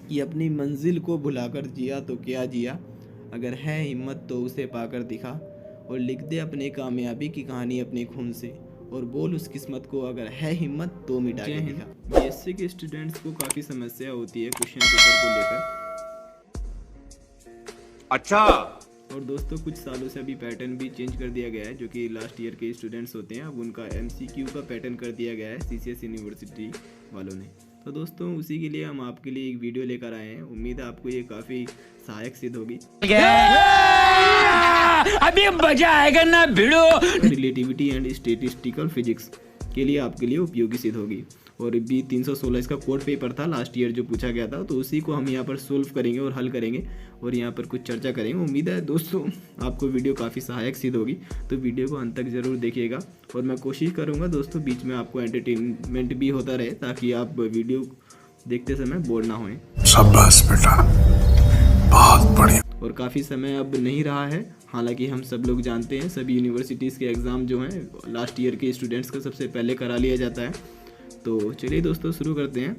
कि अपनी मंजिल को भुलाकर जिया तो क्या जिया, अगर है हिम्मत तो उसे पाकर दिखा, और लिख दे अपने कामयाबी की कहानी अपने खून से, और बोल उस किस्मत को अगर है हिम्मत तो मिटा के दिखा। बीएससी के स्टूडेंट्स को काफ़ी समस्या होती है क्वेश्चन पेपर को लेकर। अच्छा। और दोस्तों कुछ सालों से अभी पैटर्न भी चेंज कर दिया गया है, जो कि लास्ट ईयर के स्टूडेंट्स होते हैं अब उनका एमसीक्यू का पैटर्न कर दिया गया है सीसीएस यूनिवर्सिटी वालों ने। तो दोस्तों उसी के लिए हम आपके लिए एक वीडियो लेकर आए हैं, उम्मीद है आपको ये काफ़ी सहायक सिद्ध होगी। अभी मजा आएगा ना भिड़ो। रिलेटिविटी एंड स्टैटिस्टिकल फिजिक्स के लिए आपके लिए उपयोगी सिद्ध होगी। और बी 316 इसका कोड पेपर था लास्ट ईयर जो पूछा गया था, तो उसी को हम यहाँ पर सोल्व करेंगे और हल करेंगे और यहाँ पर कुछ चर्चा करेंगे। उम्मीद है दोस्तों आपको वीडियो काफ़ी सहायक सिद्ध होगी, तो वीडियो को अंत तक ज़रूर देखिएगा। और मैं कोशिश करूँगा दोस्तों बीच में आपको एंटरटेनमेंट भी होता रहे, ताकि आप वीडियो देखते समय बोर ना होएं। शाबाश बेटा, बहुत बढ़िया। और काफ़ी समय अब नहीं रहा है, हालांकि हम सब लोग जानते हैं सभी यूनिवर्सिटीज़ के एग्ज़ाम जो हैं लास्ट ईयर के स्टूडेंट्स का सबसे पहले करा लिया जाता है। तो चलिए दोस्तों शुरू करते हैं।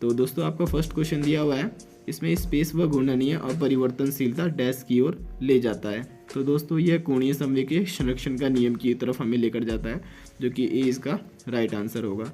तो दोस्तों आपका फर्स्ट क्वेश्चन दिया हुआ है, इसमें स्पेस व घूर्णनीय अपरिवर्तनशीलता डैश की ओर ले जाता है। तो दोस्तों यह कोणीय संवेग के संरक्षण का नियम की तरफ हमें लेकर जाता है, जो कि ए इसका राइट आंसर होगा।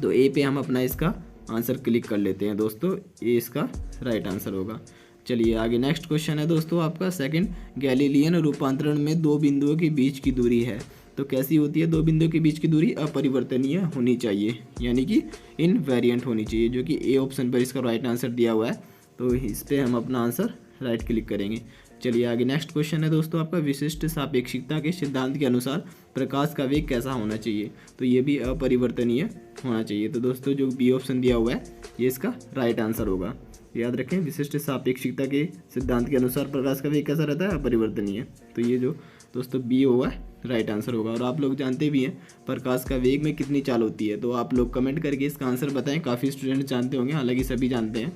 तो ए पे हम अपना इसका आंसर क्लिक कर लेते हैं दोस्तों, ए इसका राइट आंसर होगा। चलिए आगे नेक्स्ट क्वेश्चन है दोस्तों आपका सेकंड, गैलीलियन रूपांतरण में दो बिंदुओं के बीच की दूरी है, तो कैसी होती है दो बिंदुओं के बीच की दूरी? अपरिवर्तनीय होनी चाहिए, यानी कि इनवेरिएंट होनी चाहिए, जो कि ए ऑप्शन पर इसका राइट आंसर दिया हुआ है। तो इस पर हम अपना आंसर राइट क्लिक करेंगे। चलिए आगे नेक्स्ट क्वेश्चन है दोस्तों आपका, विशिष्ट सापेक्षिकता के सिद्धांत के अनुसार प्रकाश का वेग कैसा होना चाहिए? तो ये भी अपरिवर्तनीय होना चाहिए। तो दोस्तों जो बी ऑप्शन दिया हुआ है ये इसका राइट आंसर होगा। याद रखें विशिष्ट सापेक्षिकता के सिद्धांत के अनुसार प्रकाश का वेग कैसा रहता है? अपरिवर्तनीय। तो ये जो दोस्तों बी होगा राइट आंसर होगा। और आप लोग जानते भी हैं प्रकाश का वेग में कितनी चाल होती है, तो आप लोग कमेंट करके इसका आंसर बताएं। काफ़ी स्टूडेंट जानते होंगे, हालांकि सभी जानते हैं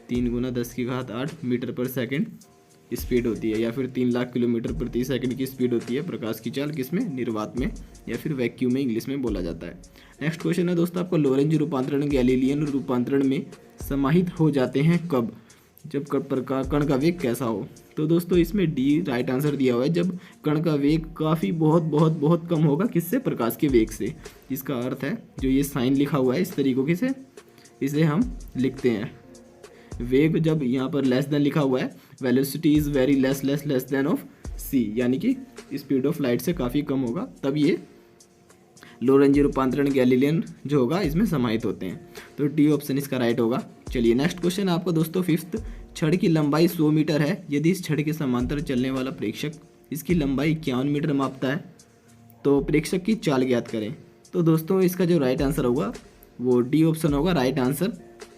3 × 10⁸ मीटर पर सेकंड स्पीड होती है, या फिर 3 लाख किलोमीटर प्रति सेकंड की स्पीड होती है प्रकाश की चाल, किसमें? निर्वात में, या फिर वैक्यूम में इंग्लिश में बोला जाता है। नेक्स्ट क्वेश्चन है दोस्तों आपको, लोरेंज रूपांतरण गैलीलियन रूपांतरण में समाहित हो जाते हैं कब? जब कण का वेग कैसा हो? तो दोस्तों इसमें डी राइट आंसर दिया हुआ है, जब कण का वेग काफ़ी बहुत बहुत बहुत कम होगा, किससे? प्रकाश के वेग से। इसका अर्थ है जो ये साइन लिखा हुआ है इस तरीके से इसे हम लिखते हैं, वेग जब यहाँ पर लेस देन लिखा हुआ है, velocity is very less than of c, यानी कि स्पीड ऑफ लाइट से काफ़ी कम होगा, तब ये लोरेंज रूपांतरण गैलीलियन जो होगा इसमें समाहित होते हैं। तो डी ऑप्शन इसका राइट होगा। चलिए नेक्स्ट क्वेश्चन आपको दोस्तों फिफ्थ, छड़ की लंबाई 100 मीटर है, यदि इस छड़ के समांतर चलने वाला प्रेक्षक इसकी लंबाई 51 मीटर मापता है, तो प्रेक्षक की चाल ज्ञात करें। तो दोस्तों इसका जो राइट आंसर होगा वो डी ऑप्शन होगा, राइट आंसर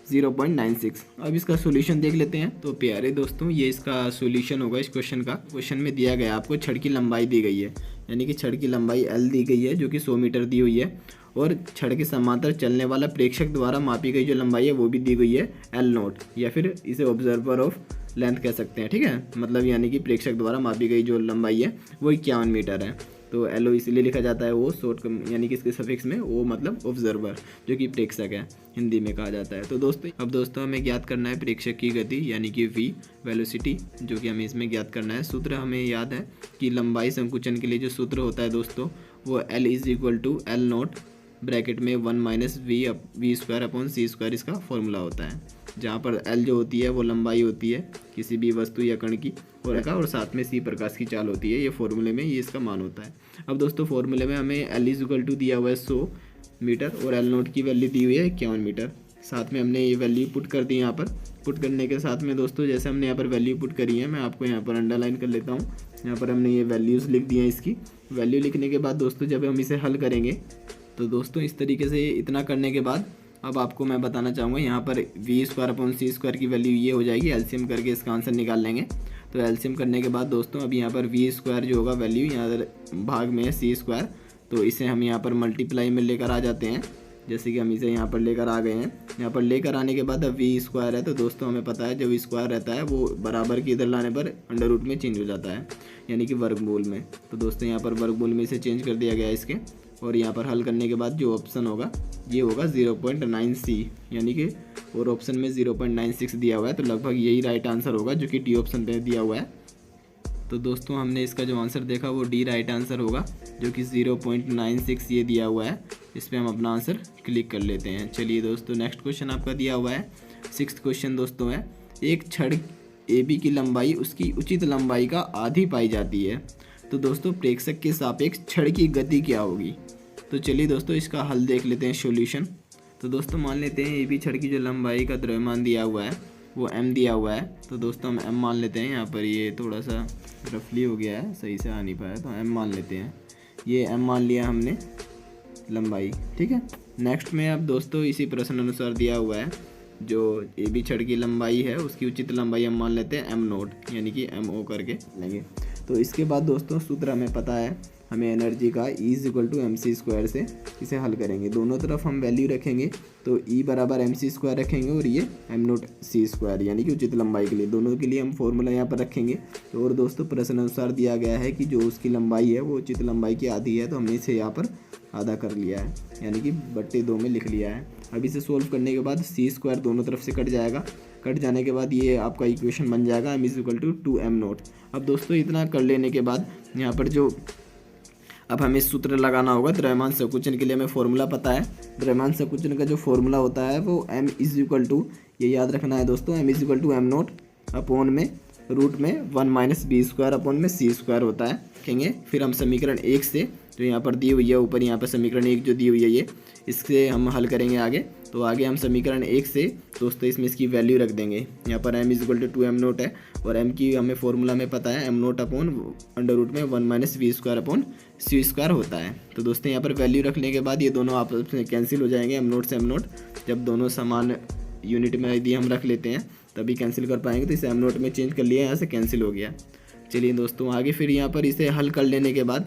0.96। अब इसका सॉल्यूशन देख लेते हैं। तो प्यारे दोस्तों ये इसका सॉल्यूशन होगा इस क्वेश्चन का। क्वेश्चन में दिया गया आपको छड़ की लंबाई दी गई है, यानी कि छड़ की लंबाई L दी गई है जो कि 100 मीटर दी हुई है, और छड़ के समांतर चलने वाला प्रेक्षक द्वारा मापी गई जो लंबाई है वो भी दी गई है L0, या फिर इसे ऑब्जर्वर ऑफ लेंथ कह सकते हैं, ठीक है, मतलब यानी कि प्रेक्षक द्वारा मापी गई जो लंबाई है वो 51 मीटर है। तो LO इसलिए लिखा जाता है, वो शॉर्ट यानी कि इसके सफिक्स में वो मतलब ऑब्जर्वर जो कि प्रेक्षक है हिंदी में कहा जाता है। तो दोस्तों अब दोस्तों हमें ज्ञात करना है प्रेक्षक की गति, यानी कि v वेलोसिटी, जो कि हमें इसमें ज्ञात करना है। सूत्र हमें याद है कि लंबाई संकुचन के लिए जो सूत्र होता है दोस्तों वो L = L0 ब्रैकेट में 1 - v²/c² इसका फॉर्मूला होता है, जहाँ पर L जो होती है वो लंबाई होती है किसी भी वस्तु या कण की, और साथ में c प्रकाश की चाल होती है। ये फॉर्मूले में ये इसका मान होता है। अब दोस्तों फॉर्मूले में हमें L = दिया हुआ है 100 मीटर और L0 की वैल्यू दी हुई है 51 मीटर। साथ में हमने ये वैल्यू पुट कर दी यहाँ पर। पुट करने के साथ में दोस्तों जैसे हमने यहाँ पर वैल्यू पुट करी है, मैं आपको यहाँ पर अंडरलाइन कर लेता हूँ। यहाँ पर हमने ये वैल्यूज़ लिख दी हैं। इसकी वैल्यू लिखने के बाद दोस्तों जब हम इसे हल करेंगे, तो दोस्तों इस तरीके से इतना करने के बाद अब आपको मैं बताना चाहूँगा, यहाँ पर v²/c² की वैल्यू ये हो जाएगी। एलसीएम करके इसका आंसर निकाल लेंगे। तो एलसीएम करने के बाद दोस्तों अब यहाँ पर v² जो होगा वैल्यू यहाँ भाग में है c², तो इसे हम यहाँ पर मल्टीप्लाई में लेकर आ जाते हैं। जैसे कि हम इसे यहाँ पर लेकर आ गए हैं। यहाँ पर लेकर आने के बाद अब v² है, तो दोस्तों हमें पता है जब स्क्वायर रहता है वो बराबर की इधर लाने पर अंडर रूट में चेंज हो जाता है, यानी कि वर्गमूल में। तो दोस्तों यहाँ पर वर्गमूल में इसे चेंज कर दिया गया है इसके। और यहाँ पर हल करने के बाद जो ऑप्शन होगा ये होगा 0.9C, यानी कि और ऑप्शन में 0.96 दिया हुआ है, तो लगभग यही राइट आंसर होगा जो कि डी ऑप्शन पे दिया हुआ है। तो दोस्तों हमने इसका जो आंसर देखा वो डी राइट आंसर होगा, जो कि 0.96 ये दिया हुआ है। इस पर हम अपना आंसर क्लिक कर लेते हैं। चलिए दोस्तों नेक्स्ट क्वेश्चन आपका दिया हुआ है, 6th क्वेश्चन दोस्तों है, एक छड़ AB की लंबाई उसकी उचित लंबाई का आधी पाई जाती है, तो दोस्तों प्रेक्षक के सापेक्ष छड़ की गति क्या होगी। तो चलिए दोस्तों इसका हल देख लेते हैं, सॉल्यूशन। तो दोस्तों मान लेते हैं AB छड़ की जो लंबाई का द्रव्यमान दिया हुआ है वो m दिया हुआ है, तो दोस्तों हम m मान लेते हैं। यहाँ पर ये थोड़ा सा रफली हो गया है, सही से आ नहीं पाया, तो m मान लेते हैं। ये m मान लिया हमने लंबाई, ठीक है। नेक्स्ट में अब दोस्तों इसी प्रश्न अनुसार दिया हुआ है, जो AB छड़ की लंबाई है उसकी उचित लंबाई हम मान लेते हैं m0, यानी कि MO करके लेंगे। तो इसके बाद दोस्तों सूत्र हमें पता है, हमें एनर्जी का E=mc² से इसे हल करेंगे। दोनों तरफ हम वैल्यू रखेंगे, तो E बराबर mc² रखेंगे और ये m0c², यानी कि उचित लंबाई के लिए, दोनों के लिए हम फॉर्मूला यहाँ पर रखेंगे। और दोस्तों प्रश्न अनुसार दिया गया है कि जो उसकी लंबाई है वो उचित लंबाई की आधी है, तो हमने इसे यहाँ पर आधा कर लिया है, यानी कि बट्टे 2 में लिख लिया है। अब इसे सोल्व करने के बाद c² दोनों तरफ से कट जाएगा, कट जाने के बाद ये आपका इक्वेशन बन जाएगा m=2m0। अब दोस्तों इतना कर लेने के बाद यहाँ पर जो अब हमें सूत्र लगाना होगा द्रव्यमान संकुचन के लिए, हमें फॉर्मूला पता है। द्रव्यमान संकुचन का जो फॉर्मूला होता है वो m ये याद रखना है दोस्तों, m=m0 अपॉन में रूट में 1 - b² अपॉन में c² होता है, देखेंगे। फिर हम समीकरण 1 से जो यहाँ पर दी हुई है ऊपर, यहाँ पर समीकरण 1 जो दी हुई है ये, इससे हम हल करेंगे आगे। तो आगे हम समीकरण 1 से दोस्तों इसमें इसकी वैल्यू रख देंगे। यहाँ पर m=2m0 है और m की हमें फॉर्मूला में पता है m0 अपॉन √ में 1 - b² अपॉन c² होता है। तो दोस्तों यहाँ पर वैल्यू रखने के बाद ये दोनों आपस में कैंसिल हो जाएंगे, m0 से m0। जब दोनों समान यूनिट में यदि हम रख लेते हैं तभी कैंसिल कर पाएंगे, तो इसे m0 में चेंज कर लिया, यहाँ से कैंसिल हो गया। चलिए दोस्तों आगे फिर यहाँ पर इसे हल कर लेने के बाद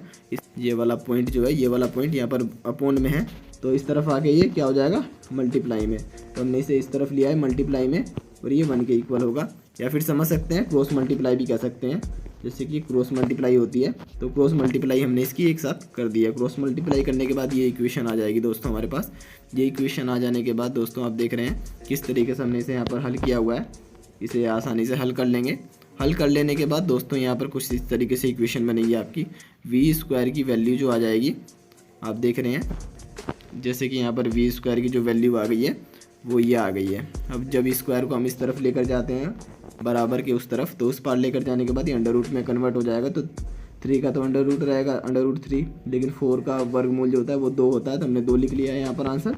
ये वाला पॉइंट जो है, ये वाला पॉइंट यहाँ पर अपॉन में है, तो इस तरफ आके ये क्या हो जाएगा मल्टीप्लाई में, तो हमने इसे इस तरफ लिया है मल्टीप्लाई में, और ये 1 के इक्वल होगा। या फिर समझ सकते हैं क्रॉस मल्टीप्लाई भी कह सकते हैं, जैसे कि क्रॉस मल्टीप्लाई होती है, तो क्रॉस मल्टीप्लाई हमने इसकी एक साथ कर दिया। क्रॉस मल्टीप्लाई करने के बाद ये इक्वेशन आ जाएगी दोस्तों हमारे पास। ये इक्वेशन आ जाने के बाद दोस्तों आप देख रहे हैं किस तरीके से हमने इसे यहाँ पर हल किया हुआ है, इसे आसानी से हल कर लेंगे। हल कर लेने के बाद दोस्तों यहाँ पर कुछ इस तरीके से इक्वेशन बनेगी आपकी, v² की वैल्यू जो आ जाएगी आप देख रहे हैं, जैसे कि यहाँ पर v² की जो वैल्यू आ गई है वो ये आ गई है। अब जब इस स्क्वायर को हम इस तरफ लेकर जाते हैं बराबर के उस तरफ, तो उस पार लेकर जाने के बाद ये √ में कन्वर्ट हो जाएगा, तो 3 का तो √ रहेगा √3, लेकिन 4 का वर्गमूल जो होता है वो 2 होता है, तो हमने 2 लिख लिया है यहाँ पर आंसर।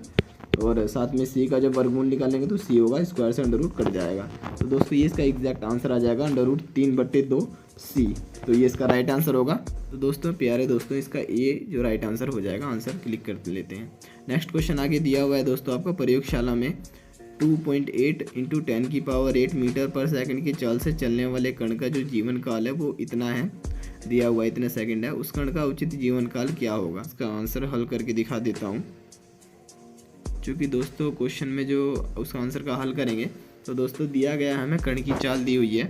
और साथ में c का जब वर्गमूल निकालेंगे तो c होगा, स्क्वायर से √ कट जाएगा, तो दोस्तों ये इसका एग्जैक्ट आंसर आ जाएगा √3/2c, तो ये इसका राइट आंसर होगा। तो दोस्तों प्यारे दोस्तों इसका ये जो राइट आंसर हो जाएगा, आंसर क्लिक कर लेते हैं। नेक्स्ट क्वेश्चन आगे दिया हुआ है दोस्तों आपका, प्रयोगशाला में 2.8 × 10⁸ मीटर पर सेकंड की चाल से चलने वाले कण का जो जीवन काल है वो इतना है, दिया हुआ है इतने सेकंड है, उस कण का उचित जीवन काल क्या होगा। इसका आंसर हल करके दिखा देता हूँ, क्योंकि दोस्तों क्वेश्चन में जो उसका आंसर का हल करेंगे तो दोस्तों दिया गया है, हमें कण की चाल दी हुई है,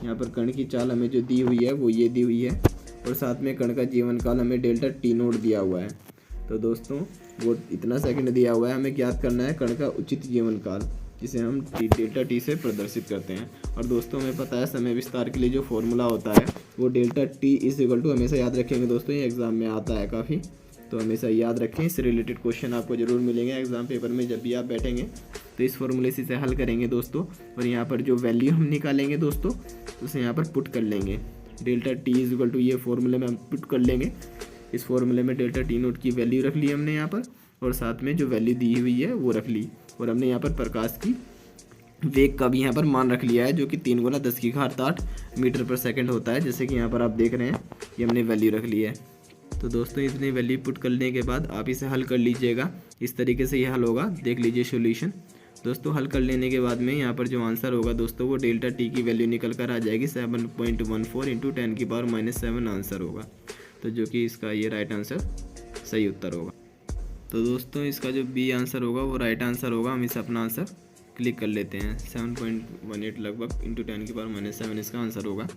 यहाँ पर कण की चाल हमें जो दी हुई है वो ये दी हुई है, और साथ में कण का जीवन काल हमें ΔT0 दिया हुआ है। तो दोस्तों वो इतना सेकंड दिया हुआ है, हमें ज्ञात करना है कण का उचित जीवन काल, जिसे हम ΔT से प्रदर्शित करते हैं। और दोस्तों हमें पता है समय विस्तार के लिए जो फॉर्मूला होता है वो ΔT हमेशा याद रखेंगे दोस्तों, ये एग्जाम में आता है काफ़ी, तो हमेशा याद रखें। इससे रिलेटेड क्वेश्चन आपको जरूर मिलेंगे एग्जाम पेपर में, जब भी आप बैठेंगे तो इस फॉर्मूले से हल करेंगे दोस्तों। और यहाँ पर जो वैल्यू हम निकालेंगे दोस्तों उसे यहाँ पर पुट कर लेंगे, ΔT ये फॉर्मूले में हम पुट कर लेंगे। इस फॉर्मूले में ΔT0 की वैल्यू रख ली हमने यहाँ पर, और साथ में जो वैल्यू दी हुई है वो रख ली, और हमने यहाँ पर प्रकाश की वेग का भी यहाँ पर मान रख लिया है, जो कि 3 × 10⁸ मीटर पर सेकंड होता है, जैसे कि यहाँ पर आप देख रहे हैं ये हमने वैल्यू रख ली है। तो दोस्तों इतनी वैल्यू पुट करने के बाद आप इसे हल कर लीजिएगा, इस तरीके से ये हल होगा, देख लीजिए सॉल्यूशन। दोस्तों हल कर लेने के बाद में यहाँ पर जो आंसर होगा दोस्तों वो ΔT की वैल्यू निकल कर आ जाएगी 7.14 × 10⁻7 आंसर होगा, तो जो कि इसका ये राइट आंसर सही उत्तर होगा। तो दोस्तों इसका जो बी आंसर होगा वो राइट आंसर होगा, हम इसे अपना आंसर क्लिक कर लेते हैं। 7.18 लगभग इंटू 10⁻⁻7 इसका आंसर होगा।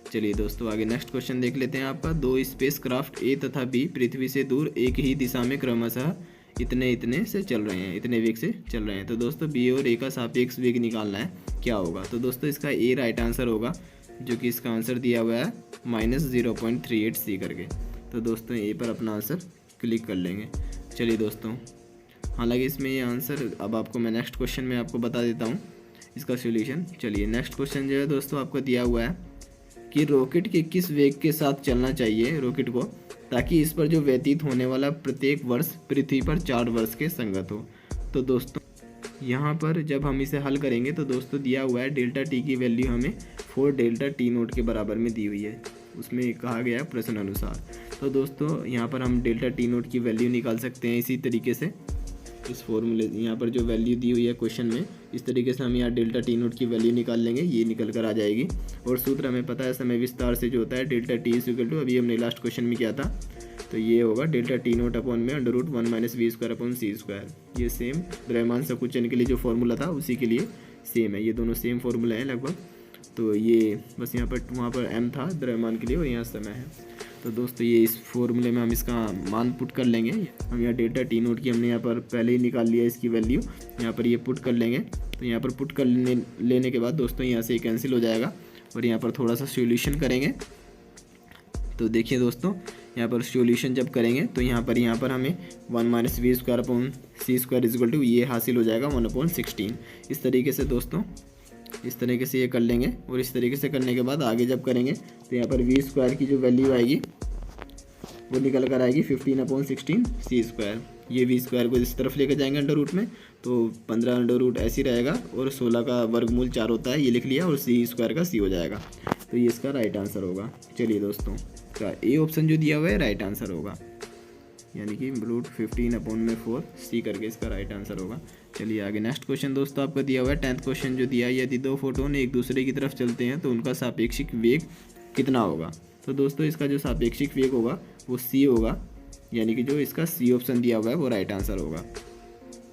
चलिए दोस्तों आगे नेक्स्ट क्वेश्चन देख लेते हैं आपका। 2 स्पेसक्राफ्ट ए तथा बी पृथ्वी से दूर एक ही दिशा में क्रमशः इतने से चल रहे हैं, इतने वेग से चल रहे हैं। तो दोस्तों बी और ए का सापेक्ष वेग निकालना है, क्या होगा? तो दोस्तों इसका ए राइट आंसर होगा, जो कि इसका आंसर दिया हुआ है -0.38 सी करके। तो दोस्तों ए पर अपना आंसर क्लिक कर लेंगे। चलिए दोस्तों, हालांकि इसमें ये आंसर अब आपको मैं नेक्स्ट क्वेश्चन में आपको बता देता हूँ इसका सॉल्यूशन। चलिए नेक्स्ट क्वेश्चन जो है दोस्तों आपको दिया हुआ है कि रॉकेट के किस वेग के साथ चलना चाहिए रॉकेट को, ताकि इस पर जो व्यतीत होने वाला प्रत्येक वर्ष पृथ्वी पर 4 वर्ष के संगत हो। तो दोस्तों यहाँ पर जब हम इसे हल करेंगे तो दोस्तों दिया हुआ है डेल्टा टी की वैल्यू हमें 4 डेल्टा टी नोट के बराबर में दी हुई है, उसमें कहा गया है प्रश्न अनुसार। तो दोस्तों यहाँ पर हम डेल्टा टी नोट की वैल्यू निकाल सकते हैं इसी तरीके से। इस फॉर्मूले यहाँ पर जो वैल्यू दी हुई है क्वेश्चन में, इस तरीके से हम यहाँ डेल्टा टी नोट की वैल्यू निकाल लेंगे, ये निकल कर आ जाएगी। और सूत्र हमें पता है समय विस्तार से जो होता है डेल्टा टी इक्वल टू, अभी हमने लास्ट क्वेश्चन में किया था, तो ये होगा डेल्टा टी नोट अपॉन में √1 - v² अपॉन c²। ये सेम द्रव्यमान संकुचन के लिए जो फॉर्मूला था उसी के लिए सेम है, ये दोनों सेम फॉर्मूला है लगभग। तो ये बस यहाँ पर वहाँ पर m था द्रव्यमान के लिए और यहाँ समय है। तो दोस्तों ये इस फॉर्मूले में हम इसका मान पुट कर लेंगे। हम यहाँ डेल्टा टी नोट की हमने यहाँ पर पहले ही निकाल लिया इसकी वैल्यू, यहाँ पर ये पुट कर लेंगे। तो यहाँ पर पुट कर लेने के बाद दोस्तों यहाँ से कैंसिल हो जाएगा और यहाँ पर थोड़ा सा सॉल्यूशन करेंगे। तो देखिए दोस्तों यहाँ पर सॉल्यूशन जब करेंगे तो यहाँ पर हमें 1 - v² upon c² equal to ये हासिल हो जाएगा 1/16। इस तरीके से दोस्तों इस तरीके से ये कर लेंगे और इस तरीके से करने के बाद आगे जब करेंगे तो यहाँ पर v² की जो वैल्यू आएगी वो निकल कर आएगी 15/16 c²। ये v² को इस तरफ लेकर जाएंगे अंडर रूट में, तो 15 अंडर रूट ऐसे ही रहेगा और 16 का वर्गमूल 4 होता है, ये लिख लिया, और c² का c हो जाएगा। तो ये इसका राइट आंसर होगा। चलिए दोस्तों का ए ऑप्शन जो दिया हुआ है राइट आंसर होगा, यानी कि √15/4 सी करके इसका राइट आंसर होगा। चलिए आगे नेक्स्ट क्वेश्चन दोस्तों आपको दिया हुआ है 10th क्वेश्चन जो दिया है, यदि 2 फोटोन एक दूसरे की तरफ चलते हैं तो उनका सापेक्षिक वेग कितना होगा? तो दोस्तों इसका जो सापेक्षिक वेग होगा वो c होगा, यानी कि जो इसका सी ऑप्शन दिया हुआ है वो राइट आंसर होगा।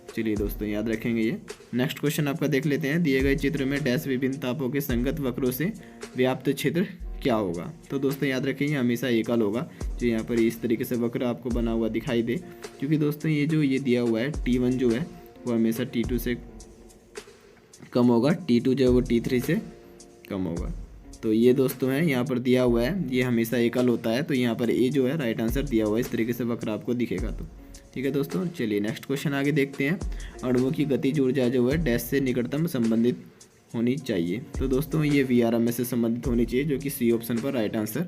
चलिए दोस्तों याद रखेंगे ये। नेक्स्ट क्वेश्चन आपका देख लेते हैं। दिए गए चित्र में डैश विभिन्न तापों के संगत वक्रों से व्याप्त क्षेत्र क्या होगा? तो दोस्तों याद रखेंगे हमेशा एकल होगा, जो यहाँ पर इस तरीके से वक्र आपको बना हुआ दिखाई दे, क्योंकि दोस्तों ये दिया हुआ है T1 जो है वो हमेशा T2 से कम होगा, T2 जो है वो T3 से कम होगा। तो ये दोस्तों है यहाँ पर दिया हुआ है, ये हमेशा एकल होता है, तो यहाँ पर ए जो है राइट आंसर दिया हुआ है, इस तरीके से वक्र आपको दिखेगा। तो ठीक है दोस्तों, चलिए नेक्स्ट क्वेश्चन आगे देखते हैं। अणुओं की गतिज ऊर्जा जो है डैश से निकटतम संबंधित होनी चाहिए। तो दोस्तों ये VRMS से संबंधित होनी चाहिए, जो कि सी ऑप्शन पर राइट आंसर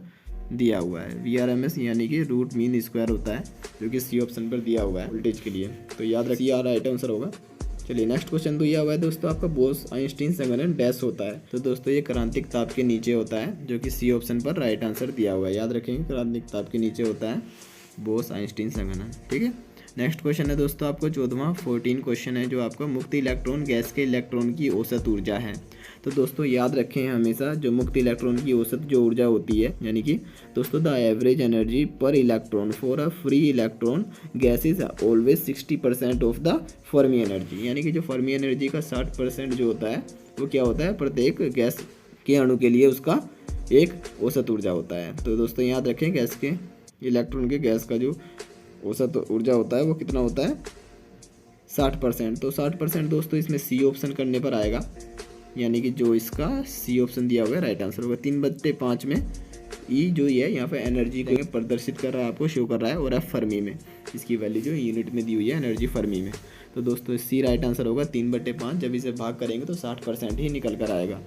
दिया हुआ है। VRMS यानी कि रूट मीन स्क्वायर होता है, जो कि सी ऑप्शन पर दिया हुआ है वोल्टेज के लिए। तो याद रखिए यार राइट आंसर होगा। चलिए नेक्स्ट क्वेश्चन दिया हुआ है दोस्तों आपका, बोस आइंस्टीन संघनन डैश होता है। तो दोस्तों ये क्रांतिक ताप के नीचे होता है, जो कि सी ऑप्शन पर राइट आंसर दिया हुआ है। याद रखेंगे क्रांतिक ताप के नीचे होता है बोस आइंस्टीन संघनन। ठीक है, नेक्स्ट क्वेश्चन है दोस्तों आपको 14वां 14 क्वेश्चन है, जो आपका मुक्त इलेक्ट्रॉन गैस के इलेक्ट्रॉन की औसत ऊर्जा है। तो दोस्तों याद रखें हमेशा जो मुक्त इलेक्ट्रॉन की औसत जो ऊर्जा होती है, यानी कि दोस्तों द एवरेज एनर्जी पर electron for a free electron gas is always 60% of the Fermi energy. यानी कि जो फर्मी एनर्जी का 60% जो होता है वो क्या होता है, प्रत्येक गैस के अणु के लिए उसका एक औसत ऊर्जा होता है। तो दोस्तों याद रखें गैस के इलेक्ट्रॉन के गैस का जो औसत ऊर्जा होता है वो कितना होता है, 60%। तो 60% दोस्तों इसमें सी ऑप्शन करने पर आएगा, यानी कि जो इसका सी ऑप्शन दिया हुआ है राइट आंसर होगा। 3/5 में ई जो है यहाँ पे एनर्जी को प्रदर्शित कर रहा है, आपको शो कर रहा है, और एफ फर्मी में इसकी वैल्यू जो यूनिट में दी हुई है एनर्जी फर्मी में। तो दोस्तों सी राइट आंसर होगा 3/5। जब इसे भाग करेंगे तो 60% ही निकल कर आएगा,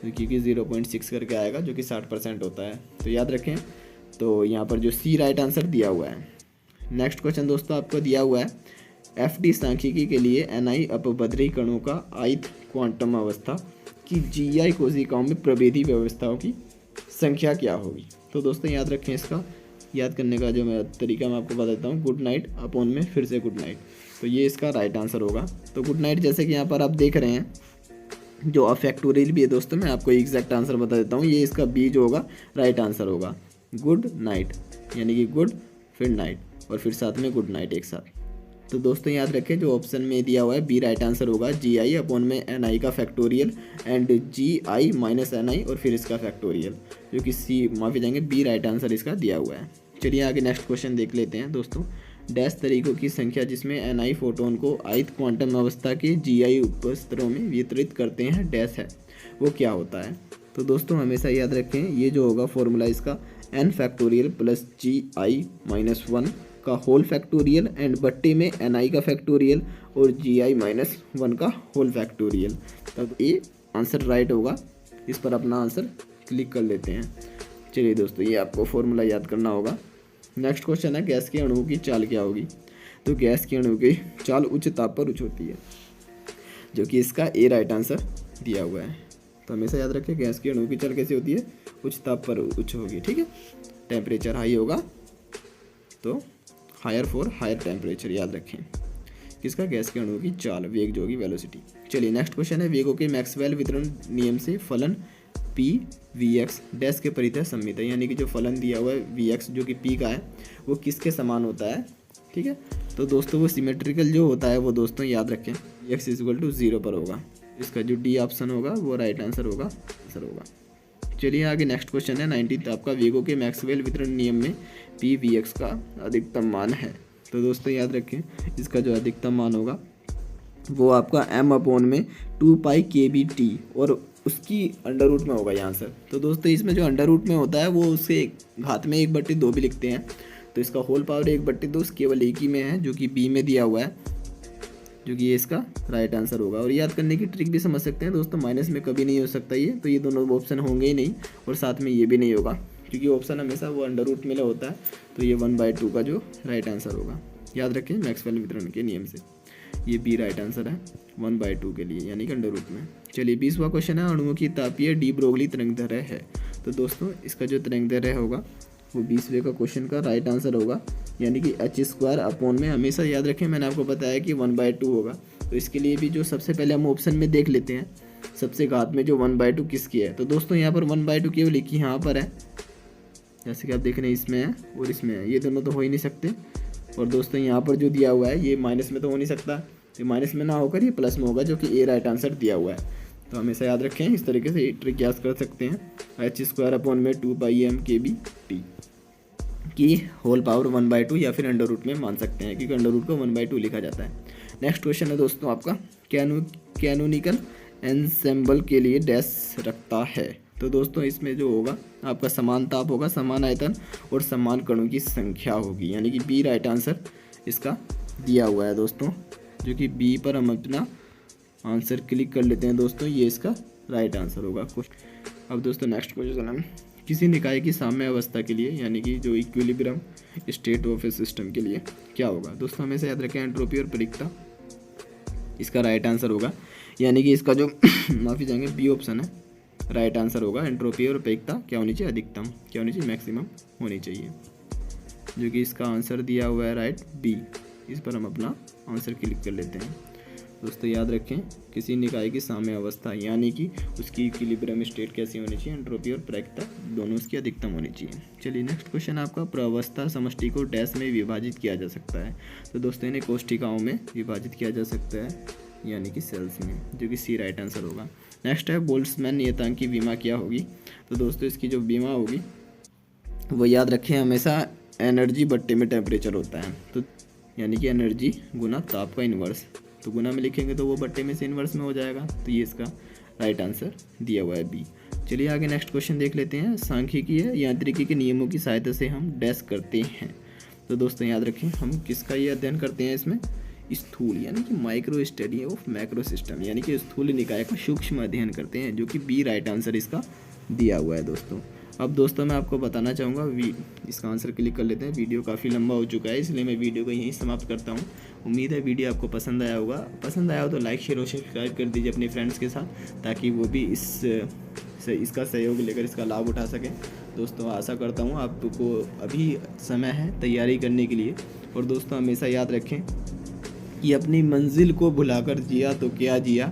क्योंकि 0.6 करके आएगा, जो कि 60% होता है। तो याद रखें, तो यहाँ पर जो सी राइट आंसर दिया हुआ है। नेक्स्ट क्वेश्चन दोस्तों आपको दिया हुआ है, FD सांख्यिकी के लिए NI अपभद्री कणों का ith क्वांटम अवस्था की GI कोशिकाओं में प्रभेदी व्यवस्थाओं की संख्या क्या होगी? तो दोस्तों याद रखें, इसका याद करने का जो मैं तरीका मैं आपको बताता हूँ, गुड नाइट अपॉन में फिर से गुड नाइट। तो ये इसका राइट आंसर होगा। तो गुड नाइट जैसे कि यहाँ पर आप देख रहे हैं, जो फैक्टोरियल भी है दोस्तों, मैं आपको एग्जैक्ट आंसर बता देता हूँ। ये इसका बी जो होगा राइट आंसर होगा, गुड नाइट, यानी कि गुड फिर नाइट और फिर साथ में गुड नाइट एक साथ। तो दोस्तों याद रखें जो ऑप्शन में दिया हुआ है बी राइट आंसर होगा, GI अपॉन में NI का factorial and GI minus NI और फिर इसका फैक्टोरियल, जो कि सी माफ़ी जाएंगे बी राइट आंसर इसका दिया हुआ है। चलिए आगे नेक्स्ट क्वेश्चन देख लेते हैं दोस्तों। डैश तरीकों की संख्या जिसमें NI फोटोन को ith क्वांटम अवस्था के GI उपस्तरों में वितरित करते हैं डैश है, वो क्या होता है। तो दोस्तों हमेशा याद रखें ये जो होगा फॉर्मूला इसका n factorial plus GI minus 1 का होल फैक्टोरियल एंड बट्टे में NI का फैक्टोरियल और GI माइनस 1 का होल फैक्टोरियल, तब ये आंसर राइट होगा। इस पर अपना आंसर क्लिक कर लेते हैं। चलिए दोस्तों ये आपको फॉर्मूला याद करना होगा। नेक्स्ट क्वेश्चन है गैस के अणुओं की चाल क्या होगी। तो गैस के अणुओं की चाल उच्च ताप पर उच्च होती है, जो कि इसका ए राइट आंसर दिया हुआ है। तो हमेशा याद रखें गैस के अणुओं की चाल कैसे होती है, उच्च ताप पर उच्च होगी, ठीक है। टेम्परेचर हाई होगा तो हायर फॉर हायर टेम्परेचर, याद रखें किसका, गैस के अणुओं की चाल, वेग जो होगी वेलोसिटी। चलिए नेक्स्ट क्वेश्चन है वेगों के मैक्सवेल वितरण नियम से फलन PVx डैश के परितः सम्मित है, यानी कि जो फलन दिया हुआ है Vx जो कि P का है वो किसके समान होता है, ठीक है। तो दोस्तों वो सिमेट्रिकल जो होता है वो दोस्तों याद रखें Vx इक्वल टू 0 पर होगा। इसका जो डी ऑप्शन होगा वो राइट आंसर होगा। चलिए आगे नेक्स्ट क्वेश्चन है 19th आपका वेगों के मैक्सवेल वितरण नियम में PVx का अधिकतम मान है। तो दोस्तों याद रखें इसका जो अधिकतम मान होगा वो आपका m अपॉन में 2π/kBt और उसकी अंडर रूट में होगा ये आंसर। तो दोस्तों इसमें जो अंडर रूट में होता है वो उसके घात में 1/2 भी लिखते हैं, तो इसका होल पावर 1/2 केवल एक ही में है जो कि बी में दिया हुआ है, जो कि ये इसका राइट आंसर होगा। और याद करने की ट्रिक भी समझ सकते हैं दोस्तों, माइनस में कभी नहीं हो सकता ये, तो ये दोनों ऑप्शन होंगे ही नहीं और साथ में ये भी नहीं होगा क्योंकि ऑप्शन हमेशा वो अंडर रूट में होता है। तो ये 1/2 का जो राइट आंसर होगा, याद रखें मैक्सवेल वितरण के नियम से ये बी राइट आंसर है 1/2 के लिए, यानी कि अंडर रूट में। चलिए 20वां क्वेश्चन है अणुओं की तापीय डी ब्रोगली तरंगदैर्घ्य है। तो दोस्तों इसका जो तरंगदैर्घ्य होगा वो 20वें का क्वेश्चन का राइट आंसर होगा, यानी कि h² अपॉन में हमेशा याद रखें मैंने आपको बताया कि 1/2 होगा। तो इसके लिए भी जो सबसे पहले हम ऑप्शन में देख लेते हैं सबसे घात में जो 1/2 किसकी है। तो दोस्तों यहाँ पर 1/2 केवल एक ही यहाँ पर है, जैसे कि आप देख रहे हैं इसमें है और इसमें है, ये दोनों तो हो ही नहीं सकते। और दोस्तों यहाँ पर जो दिया हुआ है ये माइनस में तो हो नहीं सकता, तो माइनस में ना होकर ये प्लस में होगा जो कि ए राइट आंसर दिया हुआ है। तो हमेशा याद रखें इस तरीके से ट्रिक याद कर सकते हैं h² अपॉन में 2π/m/kBt की होल पावर 1/2 या फिर अंडर रूट में मान सकते हैं क्योंकि अंडर रूट को 1/2 लिखा जाता है। नेक्स्ट क्वेश्चन है दोस्तों आपका कैनोनिकल एंसेम्बल के लिए डैश रखता है। तो दोस्तों इसमें जो होगा आपका समान ताप होगा, समान आयतन और समान कणों की संख्या होगी, यानी कि बी राइट आंसर इसका दिया हुआ है दोस्तों, जो कि बी पर हम अपना आंसर क्लिक कर लेते हैं दोस्तों, ये इसका राइट आंसर होगा। अब दोस्तों नेक्स्ट क्वेश्चन है किसी निकाय की साम्य अवस्था के लिए, यानी कि जो equilibrium state of A system के लिए क्या होगा। दोस्तों हमेशा याद रखें एंट्रोपी और परिक्ता इसका राइट आंसर होगा, यानी कि इसका जो माफ़ी चाहेंगे बी ऑप्शन है राइट आंसर होगा। एंट्रोपी और परिक्ता क्या होनी चाहिए, अधिकतम क्या होनी चाहिए, मैक्सिमम होनी चाहिए, जो कि इसका आंसर दिया हुआ है राइट बी। इस पर हम अपना आंसर क्लिक कर लेते हैं। दोस्तों याद रखें किसी निकाय की साम्य अवस्था यानी कि उसकी इक्विलिब्रियम स्टेट कैसी होनी चाहिए, एंट्रोपी और प्रायिकता दोनों उसकी अधिकतम होनी चाहिए। चलिए नेक्स्ट क्वेश्चन आपका प्रावस्था समष्टि को डैश में विभाजित किया जा सकता है। तो दोस्तों इन्हें कोष्ठिकाओं में विभाजित किया जा सकता है, यानी कि सेल्स में, जो कि सी राइट आंसर होगा। नेक्स्ट है बोल्ट्जमैन नियतांक की बीमा क्या होगी। तो दोस्तों इसकी जो बीमा होगी वो याद रखें हमेशा एनर्जी बट्टे में टेम्परेचर होता है, तो यानी कि एनर्जी गुना ताप का इन्वर्स, तो गुना में लिखेंगे तो वो बट्टे में से इन्वर्स में हो जाएगा, तो ये इसका राइट आंसर दिया हुआ है बी। चलिए आगे नेक्स्ट क्वेश्चन देख लेते हैं सांख्यिकी यांत्रिकी के नियमों की सहायता से हम डैश करते हैं। तो दोस्तों याद रखें हम किसका ये अध्ययन करते हैं इसमें, स्थूल यानी कि micro study of macro system, यानी कि स्थूल निकाय का सूक्ष्म अध्ययन करते हैं, जो कि बी राइट आंसर इसका दिया हुआ है दोस्तों। अब दोस्तों मैं आपको बताना चाहूँगा इसका आंसर क्लिक कर लेते हैं। वीडियो काफ़ी लंबा हो चुका है इसलिए मैं वीडियो को यहीं समाप्त करता हूँ। उम्मीद है वीडियो आपको पसंद आया होगा, पसंद आया हो तो लाइक शेयर और सब्सक्राइब कर दीजिए अपने फ्रेंड्स के साथ, ताकि वो भी इसका सहयोग लेकर इसका लाभ उठा सकें। दोस्तों आशा करता हूँ आपको अभी समय है तैयारी करने के लिए। और दोस्तों हमेशा याद रखें कि अपनी मंजिल को भुलाकर जिया तो क्या जिया,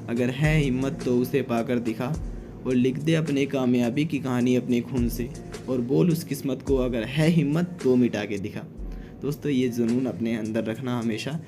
अगर है हिम्मत तो उसे पाकर दिखा, और लिख दे अपने कामयाबी की कहानी अपने खून से, और बोल उस किस्मत को अगर है हिम्मत तो मिटा के दिखा। दोस्तों ये जुनून अपने अंदर रखना हमेशा,